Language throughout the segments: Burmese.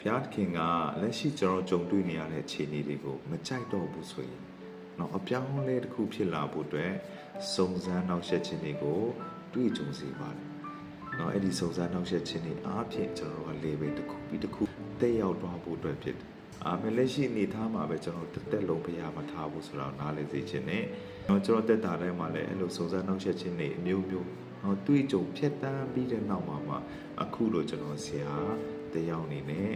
ဖျားခင်ကလက်ရှိကျွန်တော်ကြုံတွေ့နေရတဲ့အခြေအနေတွေကိုမကြိုက်တော့ဘူးဆိုရင်နော်အပြောင်းအလဲတစ်ခုဖြစ်လာဖို့အတွက်စုံစမ်းနှောက်ယှက်ခြင်းတွေကိုတွေ့ကြုံစေပါတယ်နော်အဲ့ဒီစုံစမ်းနှောက်ယှက်ခြင်းတွေအားဖြင့်ကျွန်တော်တို့က level တစ်ခုပြီးတစ်ခုတက်ရောက်သွားဖို့အတွက်ဖြစ်တယ်လက်ရှိအနေထားမှာပဲကျွန်တော်တက်လုံးဖျားမထားဘူးဆိုတော့နားလည်စေခြင်းနဲ့နော်ကျွန်တော်တက်တာတိုင်းမှာလည်းအဲ့လိုစုံစမ်းနှောက်ယှက်ခြင်းတွေအမျိုးမျိုးနော်တွေ့ကြုံဖြတ်တန်းပြီးတဲ့နောက်မှာအခုလိုကျွန်တော်ဆရာတယောက်အနေနဲ့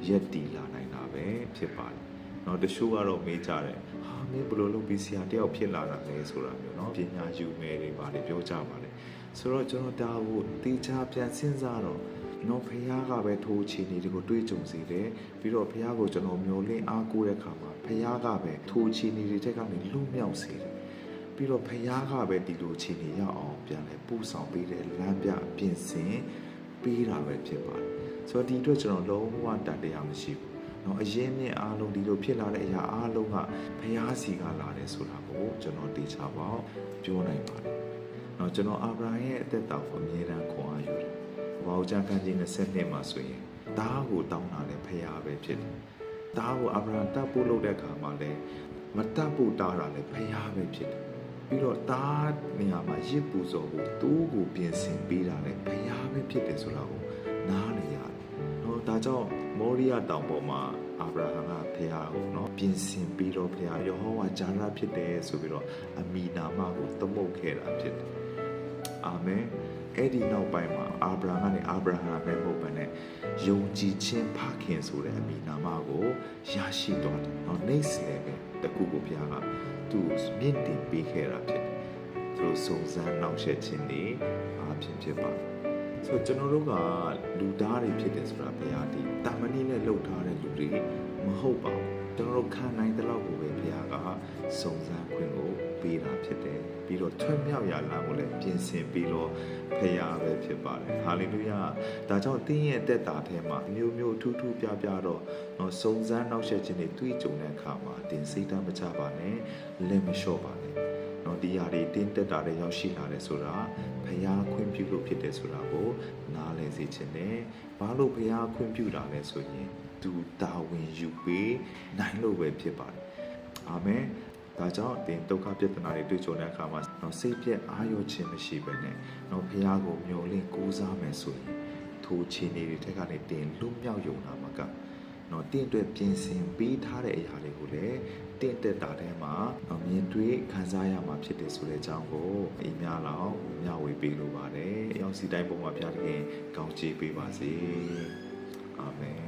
ရက်တီလာနိုင်တာပဲဖြစ်ပါတယ်။နော်တချို့ကတော့မေးကြတယ်။ဟာမင်းဘယ်လိုလုပ်ပြီးဆရာတယောက်ဖြစ်လာတာလဲဆိုတာမျိုးနော်ပညာယူမယ်တွေပါတယ်ပြောကြပါလေ။ဆိုတော့ကျွန်တော်ဒါကိုတေချာပြန်စဉ်းစားတော့နော်ဖះကပဲထိုးချီနေဒီကိုတွေးကြုံစေတယ်။ပြီးတော့ဖះကိုကျွန်တော်မျိုးလင်းအားကိုးတဲ့အခါမှာဖះကပဲထိုးချီနေတဲ့ထက်ကနေလွတ်မြောက်စေတယ်။ပြီးတော့ဖះကပဲဒီလိုချီနေရအောင်ပြန်လဲပူဆောင်ပေးတဲ့လမ်းပြပြင်ဆင်ပေးတာပဲဖြစ်ပါတယ်။ဆိုတော့ဒီအတွက်ကျွန်တော်လုံးဝတန်တရားမရှိဘူး။နော်အရင်မြင့်အားလုံးဒီလိုဖြစ်လာတဲ့အရာအားလုံးကဘုရားစီကလာတယ်ဆိုတာကိုကျွန်တော်သိချပါပြောနိုင်ပါတယ်။နော်ကျွန်တော်အာဗြဟံရဲ့အသက်တာကိုအမြဲတမ်းခွန်အားယူတယ်။ဘာလို့ကျမ်းခန်းကြီး20မှာဆိုရင်တားကိုတောင်းတာလည်းဘုရားပဲဖြစ်တယ်။တားကိုအာဗြဟံတတ်ဖို့လုပ်တဲ့အခါမှာလည်းမတတ်ဖို့တားတာလည်းဘုရားပဲဖြစ်တယ်။ပြီးတော့တားနေရာမှာရစ်ပူဇော်ဖို့သူ့ကိုပြင်ဆင်ပေးတာလည်းဘုရားပဲဖြစ်တယ်ဆိုတာကိုနားလည်ရတယ်။နော်ဒါကြောင့်မောရိယတောင်ပေါ်မှာအာဗြဟံကဘုရားကိုနော်ပြင်ဆင်ပြီးတော့ဘုရားယေဟောဝါဂျာရဖြစ်တယ်ဆိုပြီးတော့အမိနာမကိုသမုတ်ခဲ့တာဖြစ်တယ်။အာမင်။အဲ့ဒီနောက်ပိုင်းမှာအာဗြဟံကနေအာဗြဟံပဲမဟုတ်ဘဲနဲ့ယုံကြည်ခြင်းဖခင်ဆိုတဲ့အမိနာမကိုရရှိသွားတယ်။နော် next level တကူကိုဘုရားကသူ့မြင့်တင်ပေးခဲ့တာဖြစ်တယ်။သူတို့စုံစမ်းနှောက်ယှက်ခြင်းတွေအားဖြင့်ဖြစ်ပါတယ်။ဆိုတော့ကျွန်တော်တို့ကလူသားတွေဖြစ်တယ်ဆိုတာဘုရားဒီတာမဏိနဲ့လှုပ်ထားတဲ့လူတွေမဟုတ်ပါဘူးကျွန်တော်တို့ခံနိုင်တဲ့လောက်ကိုပဲဘုရားကစုံစမ်းခွင့်ကိုပေးတာဖြစ်တယ်ပြီးတော့ထွတ်မြောက်ရာလမ်းကိုလည်းပြင်ဆင်ပြီးတော့ဘုရားပဲဖြစ်ပါတယ်ဟာလေလုယာဒါကြောင့်တင်းရဲ့တက်တာထဲမှာမျိုးမျိုးထူးထူးပြပြတော့စုံစမ်းနှောက်ယှက်ခြင်းတွေတွေ့ကြုံတဲ့အခါမှာတင်စိတ်တမချပါနဲ့လက်မလျှော့ပါနဲ့နော်ဒီຢာတွေတင်းတက်တာတွေရောက်ရှိလာတယ်ဆိုတာဘုရားခွင့်ပြုလို့ဖြစ်တယ်ဆိုတာကိုနားလည်စေခြင်းနဲ့ဘာလို့ဘုရားခွင့်ပြုတာလဲဆိုရင်သူတာဝန်ယူပေးနိုင်လို့ပဲဖြစ်ပါတယ်အာမင်ဒါကြောင့်တင်ဒုက္ခပြဿနာတွေတွေ့ကြုံတဲ့အခါမှာစိတ်ပြည့်အာရုံခြင်းမရှိဘဲနဲ့ဘုရားကိုမျှော်လင့်ကိုးစားမယ်ဆိုရင်ထိုခြေနေတွေထက်ကနေတင်လွတ်မြောက်ယုံနာမှာကတင့်အတွက်ပြင်ဆင်ပေးထားတဲ့အရာတွေကိုလည်းတင့်တက်တာထဲမှာမြင်တွေ့ခံစားရမှာဖြစ်တယ်ဆိုတဲ့အကြောင်းကိုအများလောက်မျှဝေပေးလိုပါတယ်။အရောက်စီတိုင်းပုံမှာဘုရားသခင်ကောင်းချီးပေးပါစေ။အာမင်